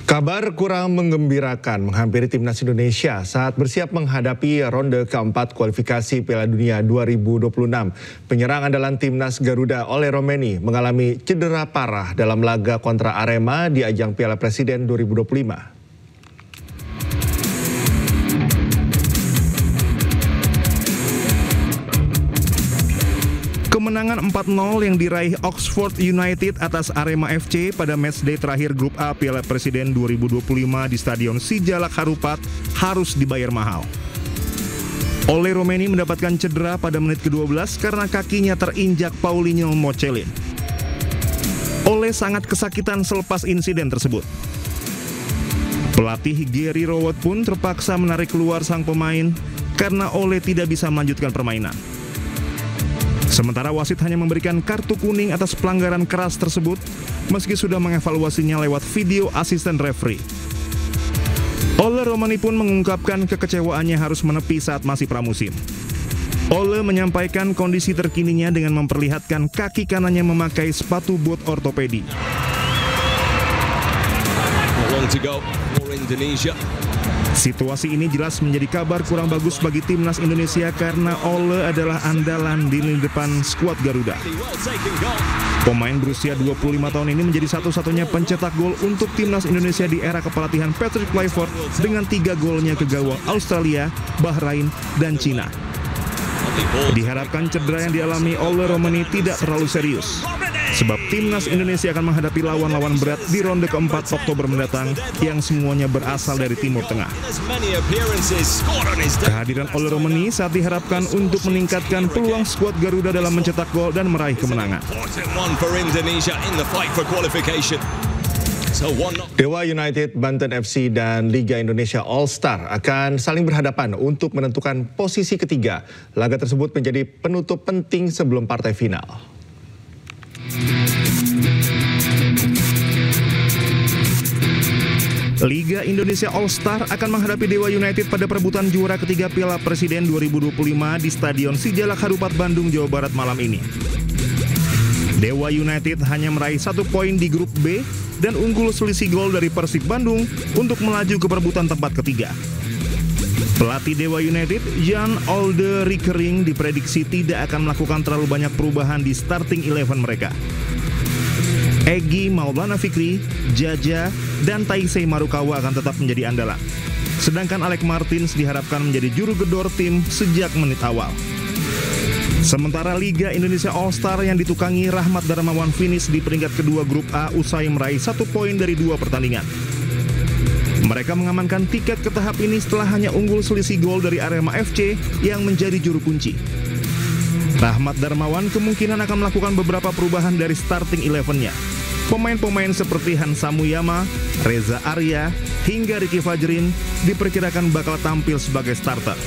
Kabar kurang menggembirakan menghampiri timnas Indonesia saat bersiap menghadapi ronde keempat kualifikasi Piala Dunia 2026. Penyerang andalan timnas Garuda Ole Romenii mengalami cedera parah dalam laga kontra Arema di ajang Piala Presiden 2025. Kemenangan 4-0 yang diraih Oxford United atas Arema FC pada matchday terakhir Grup A Piala Presiden 2025 di Stadion Sijalak Harupat harus dibayar mahal. Ole Romenii mendapatkan cedera pada menit ke-12 karena kakinya terinjak Paulinho Mocelin. Ole sangat kesakitan selepas insiden tersebut. Pelatih Gary Rowett pun terpaksa menarik keluar sang pemain karena Ole tidak bisa melanjutkan permainan. Sementara wasit hanya memberikan kartu kuning atas pelanggaran keras tersebut meski sudah mengevaluasinya lewat video asisten referee. Ole Romenii pun mengungkapkan kekecewaannya harus menepi saat masih pramusim. Ole menyampaikan kondisi terkininya dengan memperlihatkan kaki kanannya memakai sepatu bot ortopedi. Situasi ini jelas menjadi kabar kurang bagus bagi timnas Indonesia karena Ole adalah andalan di lini depan skuad Garuda. Pemain berusia 25 tahun ini menjadi satu-satunya pencetak gol untuk timnas Indonesia di era kepelatihan Patrick Kluivert dengan 3 golnya ke gawang Australia, Bahrain, dan Cina. Diharapkan cedera yang dialami Ole Romenii tidak terlalu serius, sebab timnas Indonesia akan menghadapi lawan-lawan berat di ronde keempat Oktober mendatang yang semuanya berasal dari Timur Tengah. Kehadiran Ole Romenii saat diharapkan untuk meningkatkan peluang skuad Garuda dalam mencetak gol dan meraih kemenangan. Dewa United, Banten FC, dan Liga Indonesia All Star akan saling berhadapan untuk menentukan posisi ketiga. Laga tersebut menjadi penutup penting sebelum partai final. Liga Indonesia All Star akan menghadapi Dewa United pada perebutan juara ketiga Piala Presiden 2025 di Stadion Sijalak Harupat, Bandung, Jawa Barat malam ini. Dewa United hanya meraih 1 poin di grup B dan unggul selisih gol dari Persib Bandung untuk melaju ke perebutan tempat ketiga. Pelatih Dewa United, Jan Olde Riekering, diprediksi tidak akan melakukan terlalu banyak perubahan di starting 11 mereka. Egy Maulana Fikri, Jaja, dan Taisei Marukawa akan tetap menjadi andalan. Sedangkan Alec Martins diharapkan menjadi juru gedor tim sejak menit awal. Sementara Liga Indonesia All Star yang ditukangi Rahmat Darmawan finish di peringkat kedua grup A usai meraih 1 poin dari 2 pertandingan. Mereka mengamankan tiket ke tahap ini setelah hanya unggul selisih gol dari Arema FC yang menjadi juru kunci. Rahmat Darmawan kemungkinan akan melakukan beberapa perubahan dari starting 11-nya. Pemain-pemain seperti Hansa Muyama, Reza Arya, hingga Ricky Fajrin diperkirakan bakal tampil sebagai starter.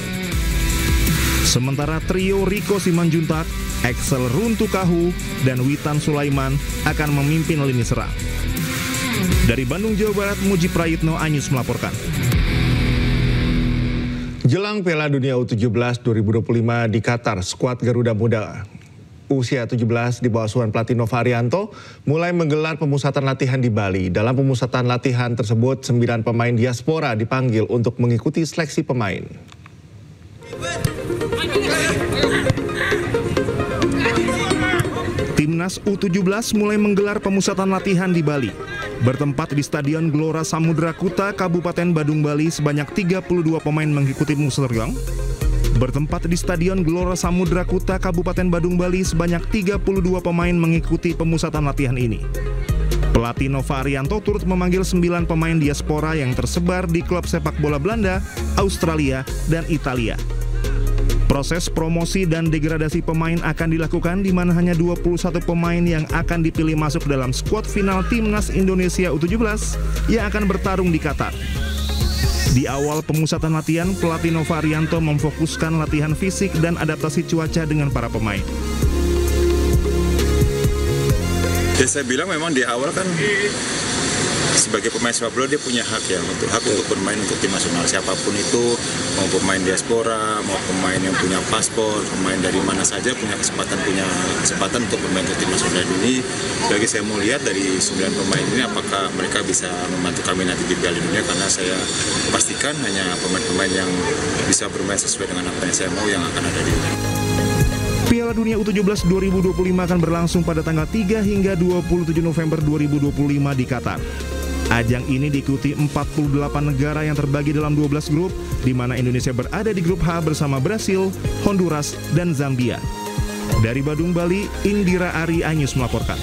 Sementara trio Rico Simanjuntak, Axel Runtukahu, dan Witan Sulaiman akan memimpin lini serang. Dari Bandung, Jawa Barat, Muji Prayitno, Anyus melaporkan. Jelang Piala Dunia U17 2025 di Qatar, skuad Garuda Muda usia 17 di bawah asuhan pelatih Nova Arianto mulai menggelar pemusatan latihan di Bali. Dalam pemusatan latihan tersebut, 9 pemain diaspora dipanggil untuk mengikuti seleksi pemain. Timnas U17 mulai menggelar pemusatan latihan di Bali. Bertempat di Stadion Gelora Samudra Kuta, Kabupaten Badung, Bali, sebanyak 32 pemain mengikuti pemusatan. Bertempat di Stadion Gelora Samudra Kuta, Kabupaten Badung, Bali, sebanyak 32 pemain mengikuti pemusatan latihan ini. Pelatih Nova Arianto turut memanggil 9 pemain diaspora yang tersebar di klub sepak bola Belanda, Australia, dan Italia. Proses promosi dan degradasi pemain akan dilakukan di mana hanya 21 pemain yang akan dipilih masuk dalam skuad final Timnas Indonesia U17 yang akan bertarung di Qatar. Di awal pemusatan latihan, pelatih Nova Arianto memfokuskan latihan fisik dan adaptasi cuaca dengan para pemain. Ya, saya bilang memang di awal kan sebagai pemain sepak bola dia punya hak ya, untuk bermain untuk tim nasional siapapun itu, mau pemain diaspora, mau pemain yang punya paspor, pemain dari mana saja punya kesempatan untuk bermain ke timnas U21 ini. Bagi saya mau lihat dari 9 pemain ini apakah mereka bisa membantu kami nanti di Piala Dunia, karena saya pastikan hanya pemain-pemain yang bisa bermain sesuai dengan apa yang saya mau yang akan ada di Piala Dunia U17 2025 akan berlangsung pada tanggal 3 hingga 27 November 2025 di Qatar. Ajang ini diikuti 48 negara yang terbagi dalam 12 grup, di mana Indonesia berada di grup H bersama Brasil, Honduras, dan Zambia. Dari Badung, Bali, Indira Ari Anyus melaporkan.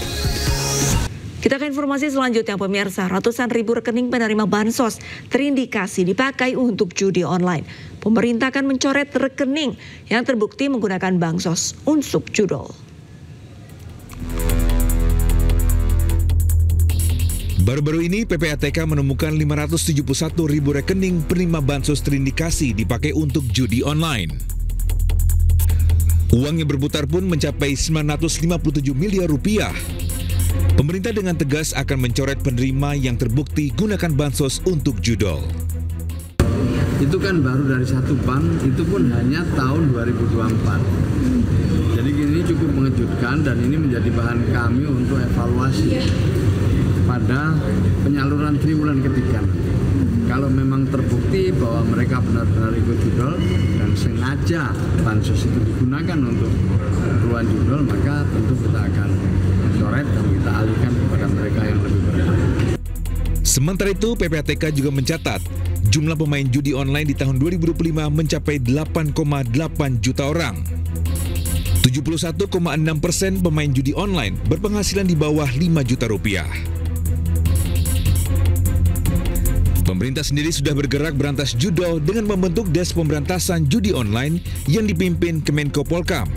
Kita ke informasi selanjutnya, pemirsa. Ratusan ribu rekening penerima bansos terindikasi dipakai untuk judi online. Pemerintah akan mencoret rekening yang terbukti menggunakan bansos untuk judol. Baru-baru ini PPATK menemukan 571 ribu rekening penerima bansos terindikasi dipakai untuk judi online. Uang yang berputar pun mencapai 957 miliar rupiah. Pemerintah dengan tegas akan mencoret penerima yang terbukti gunakan bansos untuk judol. Itu kan baru dari satu bank, itu pun hanya tahun 2024. Jadi ini cukup mengejutkan dan ini menjadi bahan kami untuk evaluasi pada penyaluran triwulan ketiga. Kalau memang terbukti bahwa mereka benar-benar ikut judol dan sengaja bansos itu digunakan untuk keperluan judol, maka tentu kita akan coret dan kita alihkan kepada mereka yang lebih berhak. Sementara itu, PPATK juga mencatat jumlah pemain judi online di tahun 2025 mencapai 8,8 juta orang. 71,6% pemain judi online berpenghasilan di bawah 5 juta rupiah. Pemerintah sendiri sudah bergerak berantas judol dengan membentuk Des Pemberantasan Judi Online yang dipimpin Kemenko Polkam.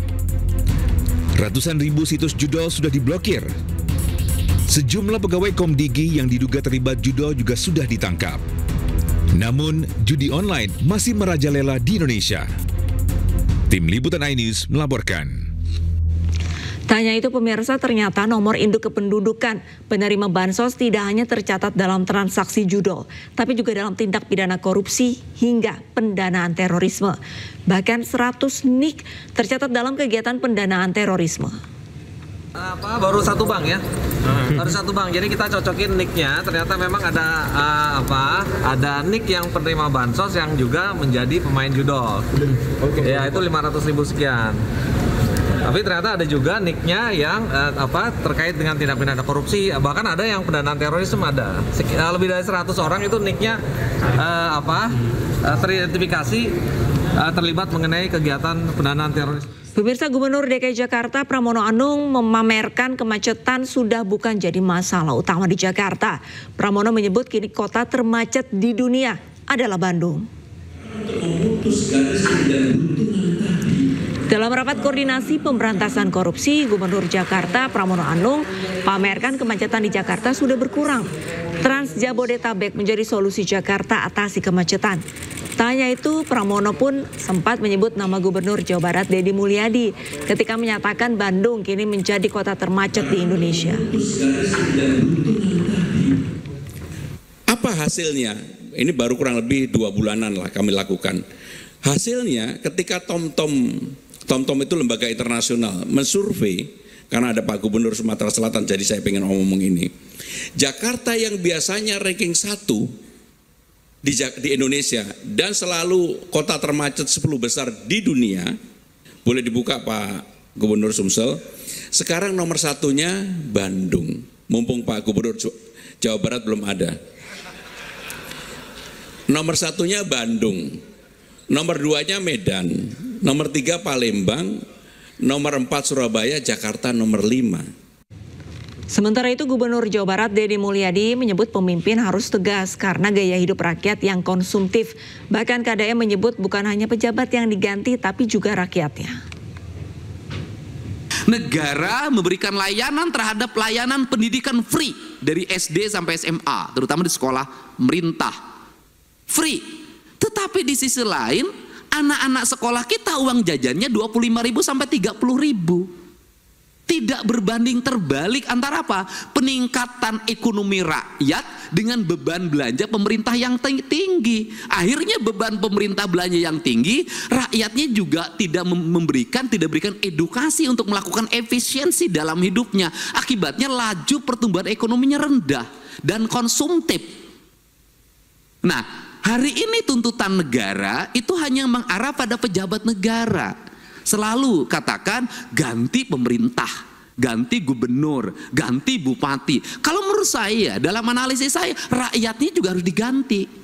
Ratusan ribu situs judol sudah diblokir. Sejumlah pegawai Komdigi yang diduga terlibat judol juga sudah ditangkap. Namun, judi online masih merajalela di Indonesia. Tim Liputan iNews melaporkan. Tanya itu, pemirsa, ternyata nomor induk kependudukan penerima bansos tidak hanya tercatat dalam transaksi judol, tapi juga dalam tindak pidana korupsi hingga pendanaan terorisme. Bahkan 100 NIK tercatat dalam kegiatan pendanaan terorisme. Baru satu bank ya, baru satu bank. Jadi kita cocokin NIK-nya. Ternyata memang ada ada NIK yang penerima bansos yang juga menjadi pemain judol. Ya itu 500.000 sekian. Tapi ternyata ada juga NIK-nya yang terkait dengan tindak pidana korupsi. Bahkan ada yang pendanaan terorisme ada. Lebih dari 100 orang itu NIK-nya teridentifikasi terlibat mengenai kegiatan pendanaan terorisme. Pemirsa, Gubernur DKI Jakarta Pramono Anung memamerkan kemacetan sudah bukan jadi masalah utama di Jakarta. Pramono menyebut kini kota termacet di dunia adalah Bandung. Dalam rapat koordinasi pemberantasan korupsi, Gubernur Jakarta Pramono Anung pamerkan kemacetan di Jakarta sudah berkurang. Trans Jabodetabek menjadi solusi Jakarta atasi kemacetan. Tanya itu, Pramono pun sempat menyebut nama Gubernur Jawa Barat Deddy Mulyadi ketika menyatakan Bandung kini menjadi kota termacet di Indonesia. Apa hasilnya? Ini baru kurang lebih 2 bulanan lah kami lakukan. Hasilnya ketika TomTom itu lembaga internasional mensurvei, karena ada Pak Gubernur Sumatera Selatan, jadi saya pengen ngomong ini. Jakarta yang biasanya ranking 1 di Indonesia dan selalu kota termacet 10 besar di dunia, boleh dibuka Pak Gubernur Sumsel, sekarang nomor 1-nya Bandung. Mumpung Pak Gubernur Jawa Barat belum ada. Nomor 1-nya Bandung, nomor 2-nya Medan, nomor 3 Palembang, nomor 4 Surabaya, Jakarta nomor 5. Sementara itu, Gubernur Jawa Barat Deddy Mulyadi menyebut pemimpin harus tegas karena gaya hidup rakyat yang konsumtif. Bahkan KDM menyebut bukan hanya pejabat yang diganti tapi juga rakyatnya. Negara memberikan layanan terhadap layanan pendidikan free dari SD sampai SMA, terutama di sekolah pemerintah. Free. Tetapi di sisi lain, anak-anak sekolah kita uang jajannya 25.000 sampai 30.000. Tidak berbanding terbalik antara apa? Peningkatan ekonomi rakyat dengan beban belanja pemerintah yang tinggi. Akhirnya beban pemerintah belanja yang tinggi, rakyatnya juga tidak berikan edukasi untuk melakukan efisiensi dalam hidupnya. Akibatnya laju pertumbuhan ekonominya rendah dan konsumtif. Nah, hari ini tuntutan negara itu hanya mengarah pada pejabat negara. Selalu katakan ganti pemerintah, ganti gubernur, ganti bupati. Kalau menurut saya, dalam analisis saya, rakyatnya juga harus diganti.